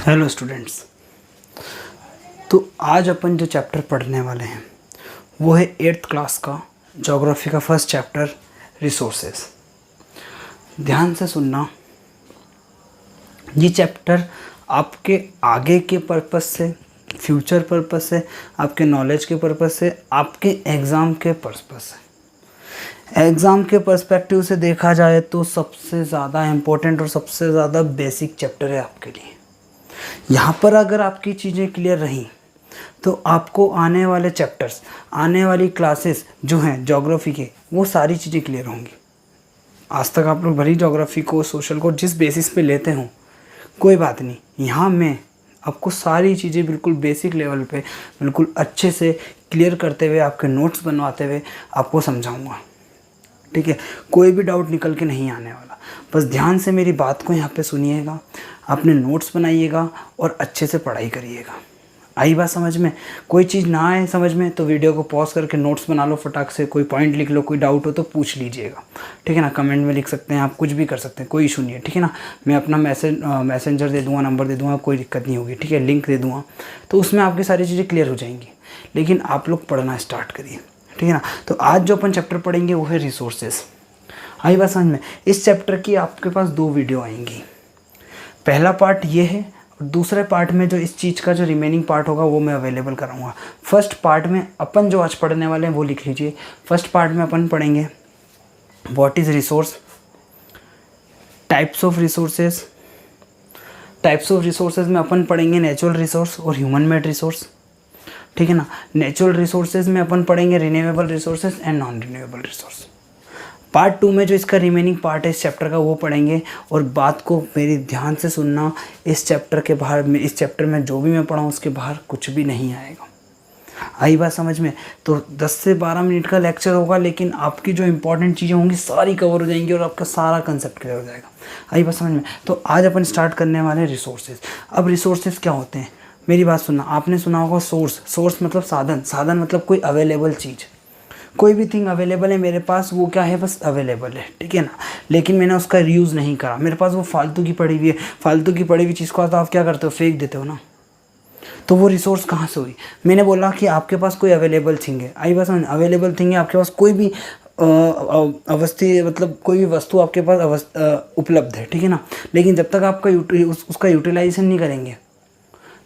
Hello students. तो आज अपन जो चैप्टर पढ़ने वाले हैं वो है 8th क्लास का ज्योग्राफी का फर्स्ट चैप्टर रिसोर्सेज। ध्यान से सुनना, ये चैप्टर आपके आगे के पर्पस से, फ्यूचर पर्पस से, आपके नॉलेज के पर्पस से, आपके एग्ज़ाम के पर्पस से, एग्ज़ाम के पर्सपेक्टिव से देखा जाए तो सबसे ज़्यादा इम्पोर्टेंट और सबसे ज़्यादा बेसिक चैप्टर है आपके लिए। यहाँ पर अगर आपकी चीज़ें क्लियर रहीं तो आपको आने वाले चैप्टर्स, आने वाली क्लासेस जो हैं ज्योग्राफी के, वो सारी चीज़ें क्लियर होंगी। आज तक आप लोग भली ज्योग्राफी को, सोशल को जिस बेसिस पे लेते हो कोई बात नहीं, यहाँ मैं आपको सारी चीज़ें बिल्कुल बेसिक लेवल पे बिल्कुल अच्छे से क्लियर करते हुए, आपके नोट्स बनवाते हुए आपको समझाऊँगा। ठीक है, कोई भी डाउट निकल के नहीं आने वाला। बस ध्यान से मेरी बात को यहाँ पे सुनिएगा, अपने नोट्स बनाइएगा और अच्छे से पढ़ाई करिएगा। आई बात समझ में? कोई चीज़ ना आए समझ में तो वीडियो को पॉज करके नोट्स बना लो फटाक से, कोई पॉइंट लिख लो, कोई डाउट हो तो पूछ लीजिएगा। ठीक है ना, कमेंट में लिख सकते हैं आप, कुछ भी कर सकते हैं, कोई इशू नहीं है। ठीक है ना, मैं अपना मैसेंजर दे दूँगा, नंबर दे दूँगा, कोई दिक्कत नहीं होगी। ठीक है, लिंक दे दूँगा, तो उसमें आपकी सारी चीज़ें क्लियर हो जाएंगी। लेकिन आप लोग पढ़ना स्टार्ट करिए। ठीक है ना, तो आज जो अपन चैप्टर पढ़ेंगे वो है रिसोर्सेज। आई बात समझ में? इस चैप्टर की आपके पास 2 वीडियो आएंगी। पहला पार्ट ये है और दूसरे पार्ट में जो इस चीज़ का जो रिमेनिंग पार्ट होगा वो मैं अवेलेबल कराऊंगा। फर्स्ट पार्ट में अपन जो आज पढ़ने वाले हैं वो लिख लीजिए। फर्स्ट पार्ट में अपन पढ़ेंगे what is resource, types of resources. Types of resources में अपन पढ़ेंगे नेचुरल रिसोर्स और ह्यूमन मेड रिसोर्स। ठीक है ना, नेचुरल रिसोर्सेज में अपन पढ़ेंगे renewable resources and non renewable resource. Part 2 में जो इसका रिमेनिंग पार्ट है इस चैप्टर का वो पढ़ेंगे। और बात को मेरी ध्यान से सुनना, इस चैप्टर के बाहर में, इस चैप्टर में जो भी मैं पढ़ाऊँ उसके बाहर कुछ भी नहीं आएगा। आई बात समझ में? तो 10 से 12 मिनट का लेक्चर होगा, लेकिन आपकी जो इंपॉर्टेंट चीज़ें होंगी सारी कवर हो जाएंगी और आपका सारा कंसेप्ट क्लियर हो जाएगा। आई बात समझ में? तो आज अपन स्टार्ट करने वाले हैं रिसोर्सेज। अब रिसोर्सेज क्या होते हैं मेरी बात सुनना। आपने सुना होगा सोर्स। सोर्स मतलब साधन, साधन मतलब कोई अवेलेबल चीज़। कोई भी थिंग अवेलेबल है मेरे पास, वो क्या है, बस अवेलेबल है। ठीक है ना, लेकिन मैंने उसका यूज़ नहीं करा, मेरे पास वो फालतू की पड़ी हुई है। फालतू की पड़ी हुई चीज़ को तो आप क्या करते हो, फेंक देते हो ना। तो वो रिसोर्स कहाँ से हुई? मैंने बोला कि आपके पास कोई अवेलेबल थिंग है। आई बस अवेलेबल थिंग है, आपके पास कोई भी अवस्थी, मतलब कोई भी वस्तु आपके पास उपलब्ध है। ठीक है ना, लेकिन जब तक आपका उसका यूटिलाइजेशन नहीं करेंगे,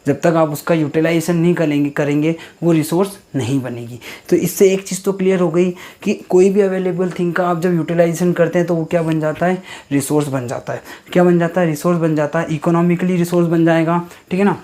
जब तक आप उसका यूटिलाइजेशन नहीं करेंगे वो रिसोर्स नहीं बनेगी। तो इससे एक चीज़ तो क्लियर हो गई कि कोई भी अवेलेबल थिंग का आप जब यूटिलाइजेशन करते हैं तो वो क्या बन जाता है, रिसोर्स बन जाता है। क्या बन जाता है, रिसोर्स बन जाता है। इकोनॉमिकली रिसोर्स बन जाएगा। ठीक है ना,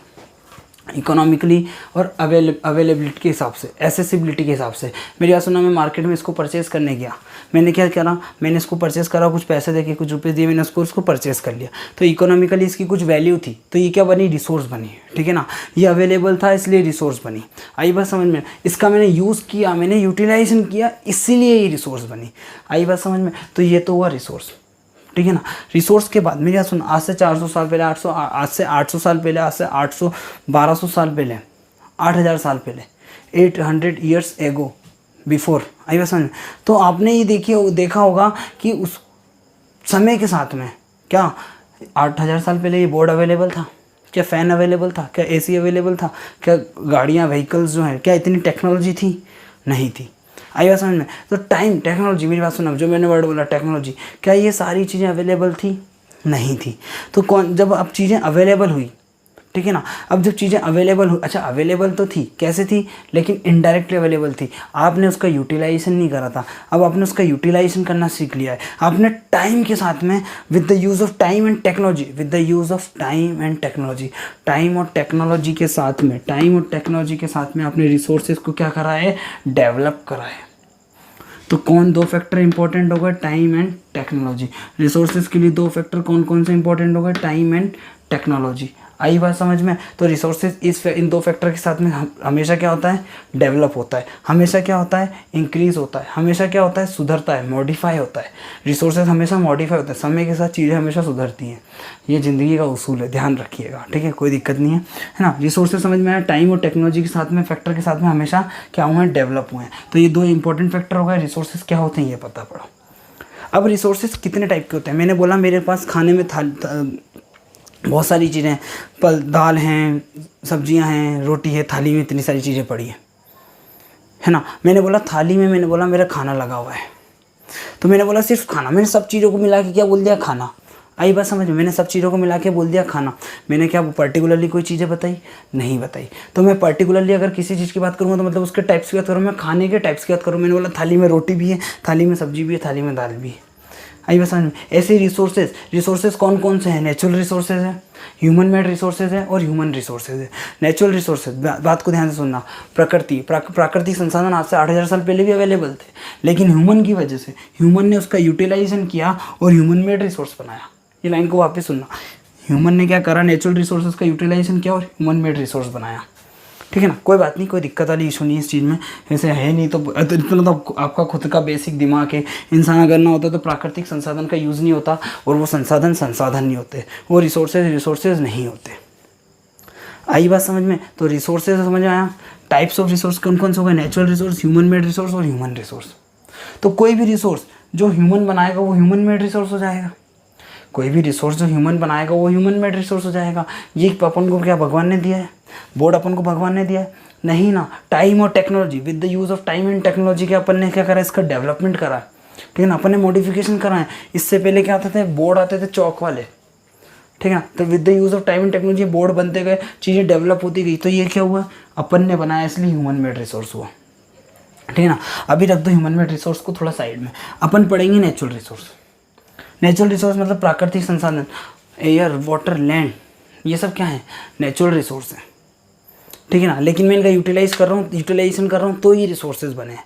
इकोनॉमिकली और अवेलेबिलिटी के हिसाब से, एसेसिबिलिटी के हिसाब से। मेरी बात सुना, मैं मार्केट में इसको परचेज़ करने गया, मैंने क्या करा, मैंने इसको परचेज़ करा, कुछ पैसे देके, कुछ रुपये दिए, मैंने इसको परचेज़ कर लिया। तो इकोनॉमिकली इसकी कुछ वैल्यू थी, तो ये क्या बनी, रिसोर्स बनी। ठीक है ना, ये अवेलेबल था इसलिए रिसोर्स बनी। आई बात समझ में? इसका मैंने यूज़ किया, मैंने यूटिलाइजेशन किया, इसीलिए ये रिसोर्स बनी। आई बात समझ में? तो ये तो हुआ रिसोर्स। ठीक है ना, रिसोर्स के बाद मेरी बात सुन, आज से 400 साल पहले, आज से 800 साल पहले, आज से 800 1200 साल पहले, 8000 साल पहले, 800 ईयर्स एगो बिफोर। आई बात समझ में? तो आपने ये देखा होगा कि उस समय के साथ में क्या 8000 साल पहले ये बोर्ड अवेलेबल था? क्या फ़ैन अवेलेबल था? क्या AC अवेलेबल था? क्या गाड़ियाँ, व्हीकल्स जो हैं, क्या इतनी टेक्नोलॉजी थी? नहीं थी। आई बात समझ में? तो टाइम, टेक्नोलॉजी, मेरी बात सुना, जो मैंने वर्ड बोला टेक्नोलॉजी, क्या ये सारी चीज़ें अवेलेबल थी? नहीं थी। तो जब अब चीज़ें अवेलेबल हुई, ठीक है ना, अब जब चीज़ें अवेलेबल हुई, अच्छा अवेलेबल तो थी, कैसे थी, लेकिन इनडायरेक्टली अवेलेबल थी, आपने उसका यूटिलाइजेशन नहीं करा था। अब आपने उसका यूटिलाइजेशन करना सीख लिया है, आपने टाइम के साथ में, with the use of time and technology, with the use of time and technology, time और टेक्नोलॉजी के साथ में, टाइम और टेक्नोलॉजी के साथ में आपने रिसोर्सेज को क्या करा है, डेवलप करा है। तो कौन 2 फैक्टर इंपॉर्टेंट होगा, टाइम एंड टेक्नोलॉजी। रिसोर्सेज के लिए 2 फैक्टर कौन कौन से इंपॉर्टेंट होगा, टाइम एंड टेक्नोलॉजी। आई बात समझ में? तो रिसोर्सेज इन 2 फैक्टर के साथ में हमेशा क्या होता है, डेवलप होता है, हमेशा क्या होता है, इंक्रीज़ होता है, हमेशा क्या होता है, सुधरता है, मॉडिफाई होता है। रिसोर्सेज हमेशा मॉडिफाई होता है, समय के साथ चीज़ें हमेशा सुधरती हैं। ये ज़िंदगी का उसूल है, ध्यान रखिएगा। ठीक है, कोई दिक्कत नहीं है ना। रिसोर्सेज समझ में आया, टाइम और टेक्नोलॉजी के साथ में, फैक्टर के साथ में हमेशा क्या हुए हैं, डेवलप हुए हैं। तो ये 2 इंपॉर्टेंट फैक्टर हो गए। रिसोर्सेज क्या होते हैं ये पता पड़ा। अब रिसोर्सेज कितने टाइप के होते हैं? मैंने बोला मेरे पास खाने में बहुत सारी चीज़ें, फल दाल हैं, सब्जियां हैं, रोटी है, थाली में इतनी सारी चीज़ें पड़ी है ना। मैंने बोला थाली में, मैंने बोला मेरा खाना लगा हुआ है, तो मैंने बोला सिर्फ खाना, मैंने सब चीज़ों को मिला के क्या बोल दिया, खाना। आई बात समझ में, मैंने सब चीज़ों को मिला के बोल दिया खाना। मैंने क्या पर्टिकुलरली कोई चीज़ें बताई, नहीं बताई। तो मैं पर्टिकुलरली अगर किसी चीज़ की बात करूँगा तो मतलब उसके टाइप्स की बात करूँ, मैं खाने के टाइप्स की बात करूँ। मैंने बोला थाली में रोटी भी है, थाली में सब्जी भी है, थाली में दाल भी है। आई बात समझ में। ऐसे रिसोर्सेज कौन कौन से हैं, नेचुरल रिसोर्सेज है, ह्यूमन मेड रिसोर्सेज है और ह्यूमन रिसोर्सेज है। नेचुरल रिसोर्सेज, बात को ध्यान से सुनना, प्राकृतिक संसाधन आज से 8000 साल पहले भी अवेलेबल थे, लेकिन ह्यूमन की वजह से, ह्यूमन ने उसका यूटिलाइजेशन किया और ह्यूमन मेड रिसोर्स बनाया। ये लाइन को वापस सुनना, ह्यूमन ने क्या करा, नेचुरल रिसोर्सेज का यूटिलाइजेशन किया और ह्यूमन मेड रिसोर्स बनाया। ठीक है ना, कोई बात नहीं, कोई दिक्कत वाली इशू नहीं इस चीज़ में, ऐसे है नहीं। तो इतना तो आपका खुद का बेसिक दिमाग है। इंसान अगर ना होता तो प्राकृतिक संसाधन का यूज़ नहीं होता, और वो संसाधन नहीं होते, वो रिसोर्सेज नहीं होते। आई बात समझ में। तो रिसोर्सेज समझ में आया। टाइप्स ऑफ रिसोर्स कौन कौन से हो गए, natural resource, human made resource और ह्यूमन रिसोर्स। तो कोई भी रिसोर्स जो ह्यूमन बनाएगा वो ह्यूमन मेड रिसोर्स हो जाएगा, कोई भी रिसोर्स जो ह्यूमन बनाएगा वो ह्यूमन मेड रिसोर्स हो जाएगा। ये अपन को क्या भगवान ने दिया है, बोर्ड अपन को भगवान ने दिया है, नहीं ना। टाइम और technology, with the use of time and technology के अपन ने क्या करा, इसका डेवलपमेंट करा है। ठीक है ना, अपन ने मॉडिफिकेशन करा है। इससे पहले क्या आते थे, बोर्ड आते थे चौक वाले, ठीक है ना। तो with the use of time and technology board बनते गए, चीज़ें डेवलप होती गई। तो ये क्या हुआ, अपन ने बनाया, इसलिए ह्यूमन मेड रिसोर्स हुआ। ठीक है ना। अभी रख दो ह्यूमन मेड रिसोर्स को थोड़ा साइड में, अपन पढ़ेंगे नेचुरल रिसोर्स। नेचुरल रिसोर्स मतलब प्राकृतिक संसाधन, एयर, वाटर, लैंड, ये सब क्या है, नेचुरल रिसोर्स है। ठीक है ना। लेकिन मैं इनका यूटिलाइजेशन कर रहा हूँ तो ये रिसोर्सेज बने हैं।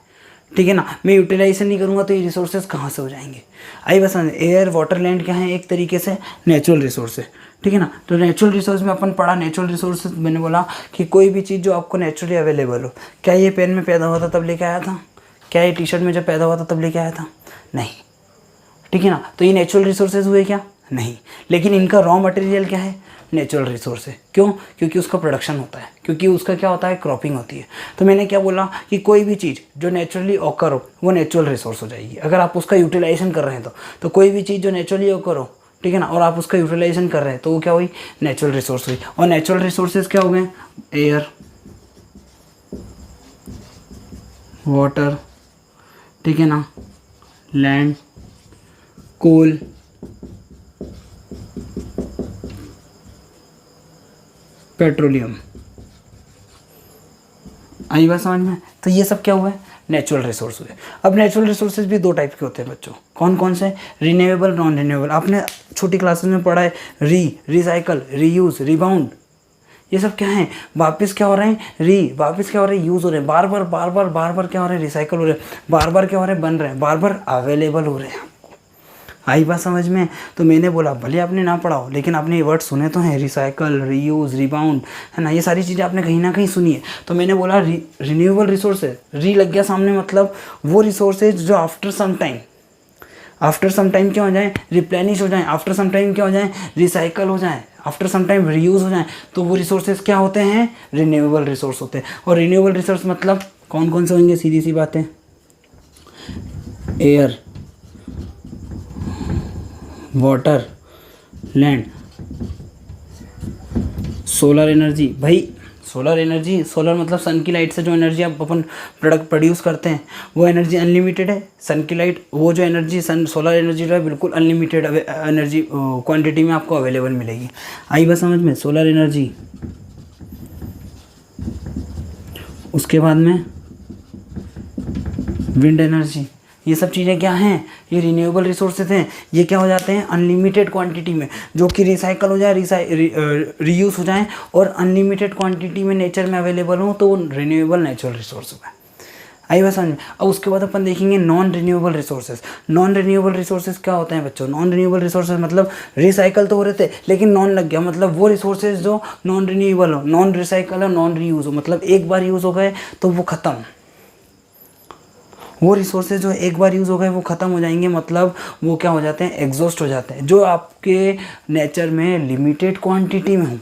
ठीक है ना। मैं यूटिलाइजेशन नहीं करूँगा तो ये रिसोर्सेज कहाँ से हो जाएंगे। आई बस, एयर, वाटर, लैंड क्या है, एक तरीके से नेचुरल रिसोर्स है। ठीक है ना। तो नेचुरल रिसोर्स में अपन पढ़ा, नेचुरल रिसोर्सेज मैंने बोला कि कोई भी चीज़ जो आपको नेचुरली अवेलेबल हो। क्या ये पेन में पैदा हुआ था तब लेके आया था, क्या ये टी शर्ट में जब पैदा हुआ था तब लेके आया था, नहीं। ठीक है ना। तो ये नेचुरल रिसोर्सेज हुए क्या, नहीं। लेकिन इनका रॉ मटेरियल क्या है, नेचुरल रिसोर्स है। क्यों, क्योंकि उसका प्रोडक्शन होता है, क्योंकि उसका क्या होता है, क्रॉपिंग होती है। तो मैंने क्या बोला कि कोई भी चीज़ जो नेचुरली ऑकर हो वो नेचुरल रिसोर्स हो जाएगी, अगर आप उसका यूटिलाइजेशन कर रहे हैं तो कोई भी चीज़ जो नेचुरली ऑकर हो, ठीक है ना, और आप उसका यूटिलाइजेशन कर रहे हैं तो वो क्या हुई, नेचुरल रिसोर्स हुई। और नेचुरल रिसोर्सेज क्या हो गए, एयर, वाटर, ठीक है ना, लैंड, कोल, पेट्रोलियम। आई बात समझ में। तो ये सब क्या हुआ है, नेचुरल रिसोर्स हुए। अब नेचुरल रिसोर्सेज भी दो टाइप के होते हैं बच्चों, कौन कौन से, रिन्यूएबल, नॉन रिन्यूएबल। आपने छोटी क्लासेस में पढ़ा है, रिसाइकल, रीयूज, रिबाउंड, ये सब क्या है, वापस क्या हो रहे हैं, वापस क्या हो रहे हैं, यूज़ हो रहे हैं, बार बार क्या हो रहे हैं, रिसाइकल हो रहे हैं, बार बार क्या हो रहे हैं, बन रहे हैं, बार बार अवेलेबल हो रहे हैं। आई बात समझ में। तो मैंने बोला भले आपने ना पढ़ा हो लेकिन आपने ये वर्ड सुने तो हैं, रिसाइकल, रीयूज, रिबाउंड, है ना, ये सारी चीज़ें आपने कहीं ना कहीं सुनी है। तो मैंने बोला रिन्यूएबल रिसोर्सेज, लग गया सामने, मतलब वो रिसोर्सेज जो आफ्टर सम टाइम क्या हो जाए, रिप्लेनिश हो जाए, आफ्टर सम टाइम क्या हो जाए, रिसाइकल हो जाए, आफ्टर सम टाइम रीयूज हो जाए, तो वो रिसोर्सेज क्या होते हैं, रिन्यूएबल रिसोर्स होते हैं। और रिन्यूएबल रिसोर्स मतलब कौन कौन से होंगे, सीधी सी बात है, air, water, land, solar energy. भाई सोलर मतलब सन की लाइट से जो एनर्जी आप अपन प्रोड्यूस करते हैं वो एनर्जी अनलिमिटेड है। सन की लाइट, वो जो एनर्जी सोलर एनर्जी जो है बिल्कुल अनलिमिटेड एनर्जी क्वांटिटी में आपको अवेलेबल मिलेगी। आई बस समझ में, सोलर एनर्जी। उसके बाद में विंड एनर्जी, ये सब चीज़ें क्या हैं, ये रिन्यूएबल रिसोर्सेज हैं। ये क्या हो जाते हैं, अनलिमिटेड क्वांटिटी में, जो कि रिसाइकल हो जाए, रीयूज हो जाए, और अनलिमिटेड क्वांटिटी में नेचर में अवेलेबल हो, तो वो रिन्यूएबल नेचुरल रिसोर्स है। आई बात समझ में। अब उसके बाद अपन देखेंगे non renewable resources. Non renewable resources क्या होते हैं बच्चों, नॉन रिन्यूएबल रिसोर्सेज मतलब रिसाइकल तो हो रहे थे लेकिन नॉन लग गया, मतलब वो रिसोर्सेज जो नॉन रिन्यूएबल हो, नॉन रिसाइकल हो, नॉन रीयूज हो, मतलब एक बार यूज़ हो गए तो वो ख़त्म। वो रिसोर्सेज जो एक बार यूज़ हो गए वो ख़त्म हो जाएंगे, मतलब वो क्या हो जाते हैं, एग्जॉस्ट हो जाते हैं। जो आपके नेचर में लिमिटेड क्वांटिटी में हो,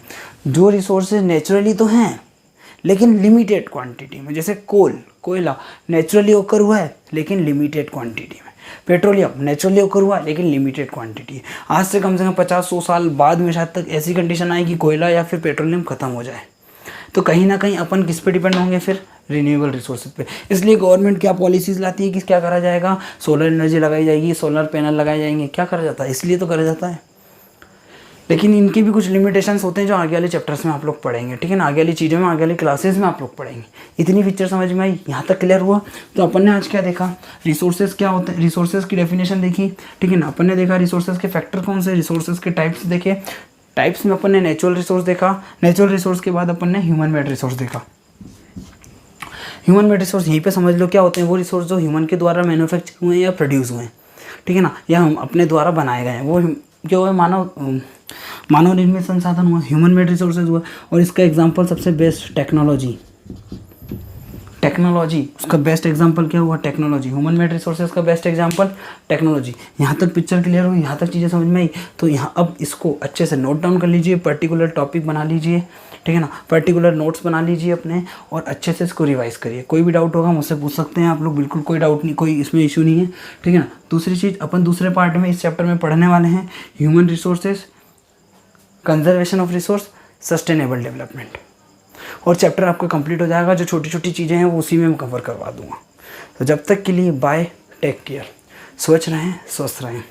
जो रिसोर्सेज नेचुरली तो हैं लेकिन लिमिटेड क्वांटिटी में, जैसे कोयला नेचुरली ओकर हुआ है लेकिन लिमिटेड क्वांटिटी में, पेट्रोलियम नेचुरली ओकर हुआ लेकिन लिमिटेड क्वांटिटी है। आज से कम 50-100 साल बाद में शायद तक ऐसी कंडीशन आए कि कोयला या फिर पेट्रोलियम ख़त्म हो जाए, तो कहीं ना कहीं अपन किस पे डिपेंड होंगे फिर, रिन्यूएबल रिसोर्सेज पे। इसलिए गवर्नमेंट क्या पॉलिसीज़ लाती है कि क्या करा जाएगा, सोलर एनर्जी लगाई जाएगी, सोलर पैनल लगाए जाएंगे, क्या करा जाता है, इसलिए तो करा जाता है। लेकिन इनके भी कुछ लिमिटेशंस होते हैं जो आगे वाले चैप्टर्स में आप लोग पढ़ेंगे, ठीक है ना, आगे वाली चीज़ों में, आगे वाली क्लासेस में आप लोग पढ़ेंगे। इतनी पिक्चर समझ में आई, यहाँ तक क्लियर हुआ। तो अपन ने आज क्या देखा, रिसोर्सेज क्या होते हैं, रिसोर्सेज की डेफिनेशन देखी, ठीक है ना। अपन ने देखा रिसोर्सेज के फैक्टर कौन से, रिसोर्सेज के टाइप्स देखे। टाइप्स में अपन ने नेचुरल रिसोर्स देखा, नेचुरल रिसोर्स के बाद अपन ने ह्यूमन मेड रिसोर्स देखा। ह्यूमन मेड रिसोर्स यहीं पे समझ लो क्या होते हैं, वो रिसोर्स जो ह्यूमन के द्वारा मैन्युफैक्चर हुए हैं या प्रोड्यूस हुए हैं, ठीक है ना, या हम अपने द्वारा बनाए गए हैं, वो जो है मानव निर्मित संसाधन हुआ, ह्यूमन मेड रिसोर्सेज हुआ। और इसका एग्जांपल सबसे बेस्ट टेक्नोलॉजी, उसका बेस्ट एग्जांपल क्या हुआ, टेक्नोलॉजी। ह्यूमन मेड रिसोर्सेज का बेस्ट एग्जांपल टेक्नोलॉजी। यहाँ तक पिक्चर क्लियर हुई, यहाँ तक चीज़ें समझ में आई। तो यहाँ अब इसको अच्छे से नोट डाउन कर लीजिए, पर्टिकुलर टॉपिक बना लीजिए, ठीक है ना, पर्टिकुलर नोट्स बना लीजिए अपने, और अच्छे से इसको रिवाइज करिए। कोई भी डाउट होगा मुझसे पूछ सकते हैं आप लोग, बिल्कुल कोई डाउट नहीं, कोई इसमें इशू नहीं है, ठीक है ना। दूसरी चीज़, अपन दूसरे पार्ट में इस चैप्टर में पढ़ने वाले हैं human resources, conservation of resource, sustainable development. और चैप्टर आपका कंप्लीट हो जाएगा। जो छोटी छोटी चीज़ें हैं वो उसी में मैं कवर करवा दूँगा। तो जब तक के लिए बाय, टेक केयर, स्वच्छ रहें, स्वस्थ रहें।